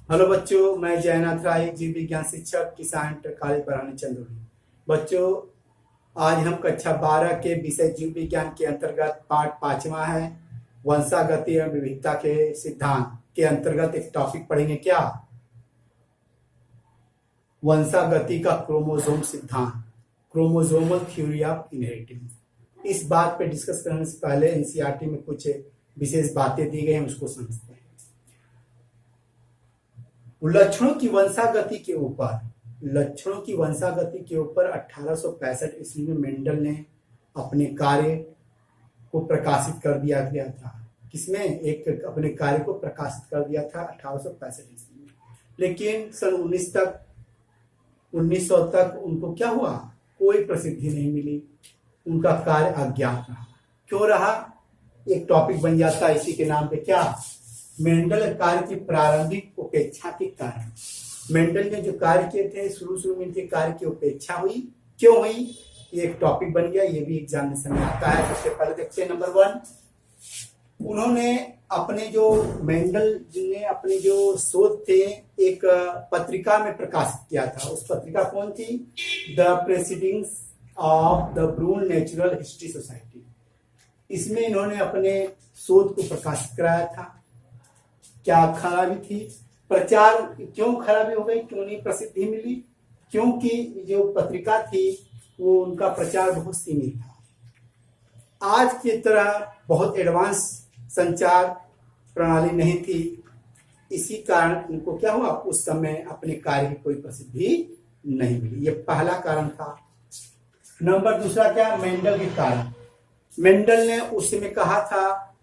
Hello बच्चों, मैं जयनाथ राय, जीव विज्ञान शिक्षक, किसान इंटर कॉलेज पढ़ाने चंदौली। बच्चों, आज हम कक्षा 12 के विषय जीव विज्ञान के अंतर्गत पाठ 5वां है, वंशागति एवं विविधता के सिद्धांत के अंतर्गत एक टॉपिक पढ़ेंगे। क्या? वंशागति का क्रोमोसोम सिद्धांत, क्रोमोसोमल थ्योरी ऑफ इनहेरिटेंस। इस बात पे डिस्कस करने से पहले एनसीईआरटी में कुछ विशेष बातें दी गई हैं, उसको समझते हैं। लक्षणों की वंशागति के ऊपर 1865 ईस्वी में मेंडल ने अपने कार्य को प्रकाशित कर दिया गया था। किसमें? एक अपने कार्य को प्रकाशित कर दिया था 1865 ईस्वी में। लेकिन सन 1900 तक उनको क्या हुआ? कोई प्रसिद्धि नहीं मिली, उनका कार्य अज्ञात रहा। क्यों रहा? एक टॉपिक बन जाता है इसी के नाम पे। क्या? मेंडल कार्य की प्रारंभिक उपेक्षा के कारण। मेंडल ने जो कार्य किए थे शुरू में इनके कार्य की उपेक्षा हुई। क्यों हुई? ये एक टॉपिक बन गया, ये भी एग्जामिनेशन में आता है। सबसे पहले देखते हैं नंबर 1, उन्होंने अपने जो मेंडल ने अपने जो शोध थे एक पत्रिका में प्रकाशित किया था। उस पत्रिका कौन थी? The proceedings of the Brunn natural history society. इसमें इन्होंने अपने शोध को प्रकाशित कराया था। क्या खराबी थी? प्रचार क्यों खराबी हो गई? क्यों नहीं प्रसिद्धि मिली? क्योंकि जो पत्रिका थी वो उनका प्रचार बहुत सीमित था। आज की तरह बहुत एडवांस संचार प्रणाली नहीं थी। इसी कारण उनको क्या हुआ? उस समय अपने कार्य की कोई प्रसिद्धि नहीं मिली। ये पहला कारण था। नंबर दूसरा क्या? मेंडल के कारण। मेंडल ने उस समय कहा था,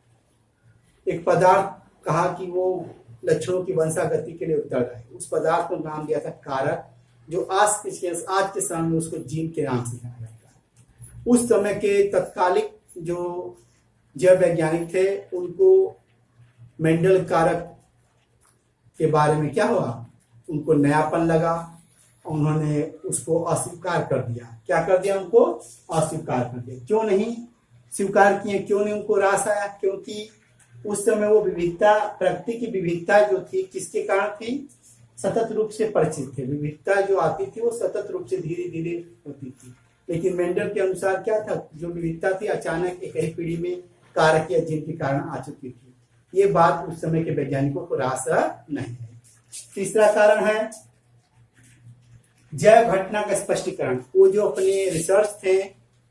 एक पदार्थ कहा कि वो लक्षणों की वंशागति के लिए उत्तरदायी है। उस पदार्थ को नाम दिया था कारक, जो आज के समय में उसको जीन के नाम से जाना जाता है। उस समय के तत्कालिक जो जैव वैज्ञानिक थे उनको मेंडल कारक के बारे में क्या हुआ? उनको नयापन लगा, उन्होंने उसको अस्वीकार कर दिया। क्या कर दिया? उनको अस्वीकार कर दिया। क्यों नहीं स्वीकार किए? क्यों नहीं उनको रास आया? क्योंकि उस समय वो विविधता, प्रकृति की विविधता जो थी किसके कारण थी? सतत रूप से परिचित थे। विविधता जो आती थी वो सतत रूप से धीरे धीरे होती थी। लेकिन मेंडल के अनुसार क्या था? जो विविधता थी अचानक एक ही पीढ़ी में कारक या जीन के कारण आ चुकी थी। ये बात उस समय के वैज्ञानिकों को रास नहीं है। तीसरा कारण है जैव घटना का स्पष्टीकरण। वो जो अपने रिसर्च थे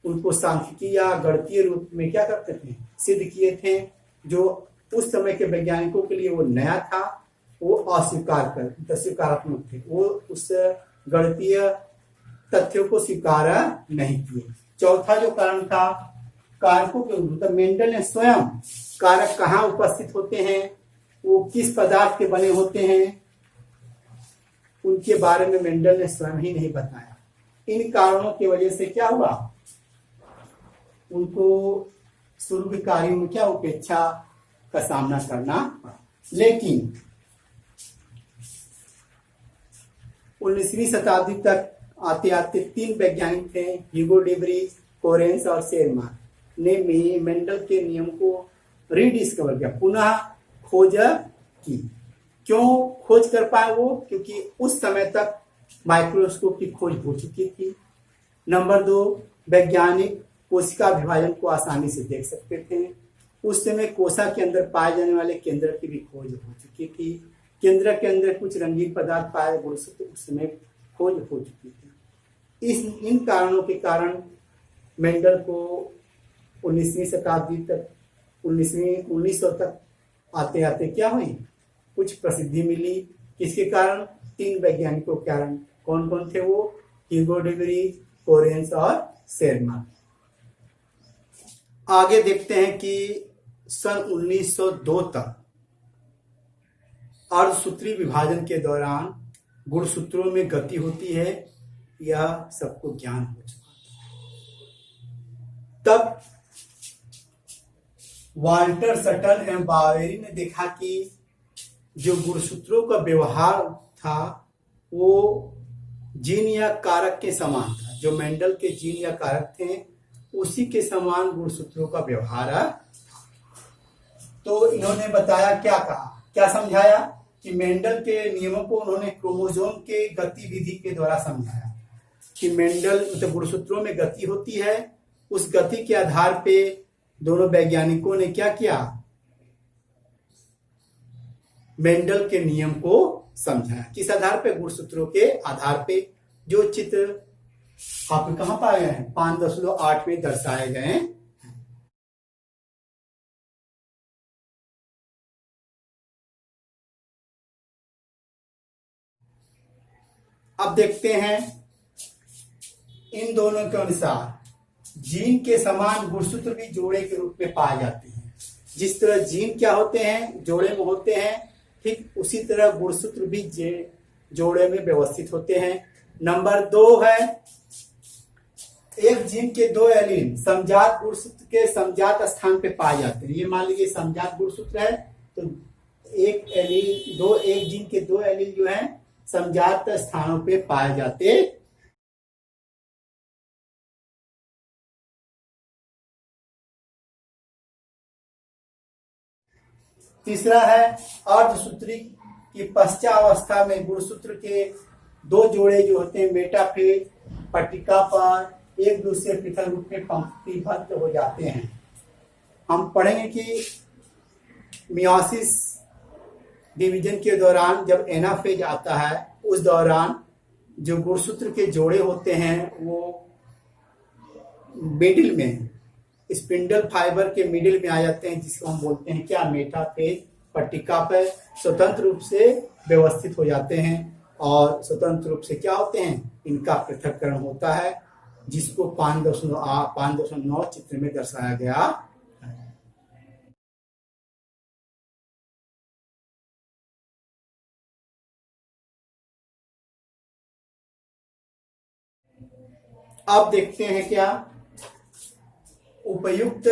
उनको सांख्यिकी या गणितीय रूप में क्या करते थे? सिद्ध किए थे। जो उस समय के वैज्ञानिकों के लिए वो नया था, वो स्वीकारात्मक थे। वो उस गणितीय तथ्यों को स्वीकार नहीं किए। चौथा जो कारण था कारकों के उन्नत। मेंडल ने स्वयं कारक कहाँ उपस्थित होते हैं, वो किस पदार्थ के बने होते हैं, उनके बारे में मेंडल ने स्वयं ही नहीं बताया। इन कारणों की वजह से क्या हुआ? उनको शुरू के कार्यों में क्या उपेक्षा का सामना करना पड़ा। लेकिन 19वीं शताब्दी तक आते आते 3 वैज्ञानिक थे, ह्यूगो डे व्रीज, कोरेंस और शेरमान, ने मेंडल के नियम को रीडिस्कवर किया, पुनः खोज की। क्यों खोज कर पाए वो? क्योंकि उस समय तक माइक्रोस्कोप की खोज हो चुकी थी। नंबर 2, वैज्ञानिक कोशिका विभाजन को आसानी से देख सकते थे। उस समय कोशिका के अंदर पाए जाने वाले केंद्र की भी खोज हो चुकी थी। केंद्र के अंदर कुछ रंगीन पदार्थ पाए गए, उस समय खोज हो चुकी थी। इन कारणों के कारण मेंडल को 19वीं शताब्दी तक 1900 तक आते आते क्या हुई? कुछ प्रसिद्धि मिली। किसके कारण? 3 वैज्ञानिकों के कारण। कौन कौन थे वो? ह्यूगो डे व्रीज, कोरेंस और शेरमान। आगे देखते हैं कि सन 1902 तक अर्धसूत्री विभाजन के दौरान गुणसूत्रों में गति होती है, यह सबको ज्ञान हो चुका। तब वाल्टर सटन एवं बावेरी ने देखा कि जो गुणसूत्रों का व्यवहार था वो जीन या कारक के समान था। जो मेंडल के जीन या कारक थे उसी के समान गुणसूत्रों का व्यवहार। तो इन्होंने बताया, क्या कहा, क्या समझाया कि मेंडल के नियमों को उन्होंने क्रोमोसोम के गतिविधि के द्वारा समझाया कि मेंडल मतलब गुणसूत्रों में गति होती है। उस गति के आधार पे दोनों वैज्ञानिकों ने क्या किया, मेंडल के नियम को समझाया। किस आधार पे? गुणसूत्रों के आधार पे। जो चित्र आप कहां पाए गए हैं? 5.8 में दर्शाए गए हैं। अब देखते हैं इन दोनों के अनुसार जीन के समान गुणसूत्र भी जोड़े के रूप में पाए जाते हैं। जिस तरह जीन क्या होते हैं, जोड़े में होते हैं, ठीक उसी तरह गुणसूत्र भी जोड़े में व्यवस्थित होते हैं। नंबर 2 है, एक जीन के 2 एलील समजात गुणसूत्र के समजात स्थान पे पाए जाते हैं। ये मान लीजिए समजात गुणसूत्र है तो एक जीन के 2 एलील जो है समजात स्थानों पे पाए जाते। तीसरा है अर्धसूत्री की पश्चावस्था में गुणसूत्र के 2 जोड़े जो होते हैं मेटाफेज पट्टिका पर एक दूसरे पृथक रूप में पंक्तिबद्ध हो जाते हैं। हम पढ़ेंगे कि मियोसिस डिवीजन के दौरान जब एनाफेज आता है उस दौरान जो गुणसूत्र के जोड़े होते हैं वो मिडिल में स्पिंडल फाइबर के मिडिल में आ जाते हैं, जिसको हम बोलते हैं क्या, मेटाफेज पट्टिका पर स्वतंत्र रूप से व्यवस्थित हो जाते हैं और स्वतंत्र रूप से क्या होते हैं, इनका पृथक्करण होता है, जिसको 5.9 चित्र में दर्शाया गया। अब देखते हैं क्या उपयुक्त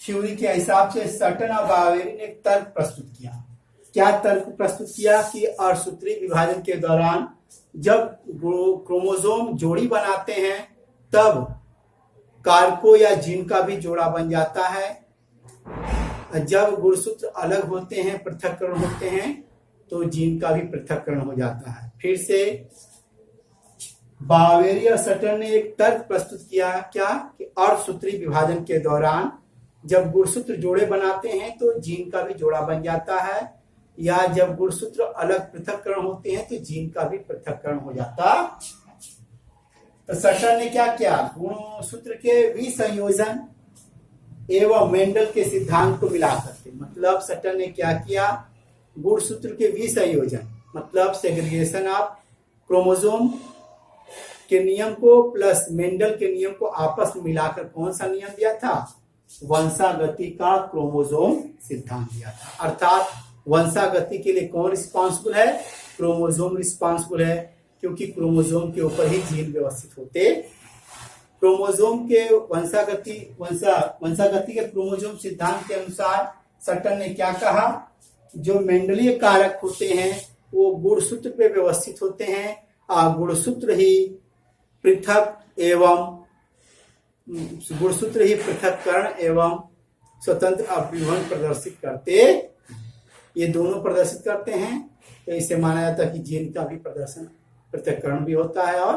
थ्योरी के हिसाब से सटन और बावेरी ने एक तर्क प्रस्तुत किया। क्या तर्क प्रस्तुत किया कि अर्धसूत्री विभाजन के दौरान जब क्रोमोसोम जोड़ी बनाते हैं तब कारकों या जीन का भी जोड़ा बन जाता है। जब गुणसूत्र अलग होते हैं, पृथक्करण होते हैं, तो जीन का भी पृथक्करण हो जाता है। फिर से बावेरी और सटन ने एक तर्क प्रस्तुत किया क्या कि अर्धसूत्री विभाजन के दौरान जब गुणसूत्र जोड़े बनाते हैं तो जीन का भी जोड़ा बन जाता है, या जब गुणसूत्र अलग पृथक्करण होते हैं तो जीन का भी पृथक्करण हो जाता। तो सटन ने क्या किया, गुणसूत्र के विसंयोजन एवं मेंडल के सिद्धांत को मिला करके, मतलब सटन ने क्या किया, गुणसूत्र के विसंयोजन मतलब सेग्रीगेशन ऑफ क्रोमोसोम के नियम को प्लस मेंडल के नियम को आपस में मिलाकर कौन सा नियम दिया था, वंशागति का क्रोमोसोम सिद्धांत दिया था। अर्थात वंशागति के लिए कौन रिस्पॉन्सिबल है, क्रोमोसोम रिस्पॉन्सिबल है, क्योंकि क्रोमोसोम के ऊपर ही जीन व्यवस्थित होते। क्रोमोसोम के वंशागति के क्रोमोसोम सिद्धांत के अनुसार सटन ने क्या कहा, जो मेंडलीय कारक होते हैं वो गुणसूत्र पे व्यवस्थित होते हैं और गुणसूत्र ही पृथक्करण एवं स्वतंत्र अभिवन प्रदर्शित करते, ये दोनों प्रदर्शित करते हैं। तो इसे माना जाता है कि जीन का भी प्रदर्शन पृथक्करण भी होता है और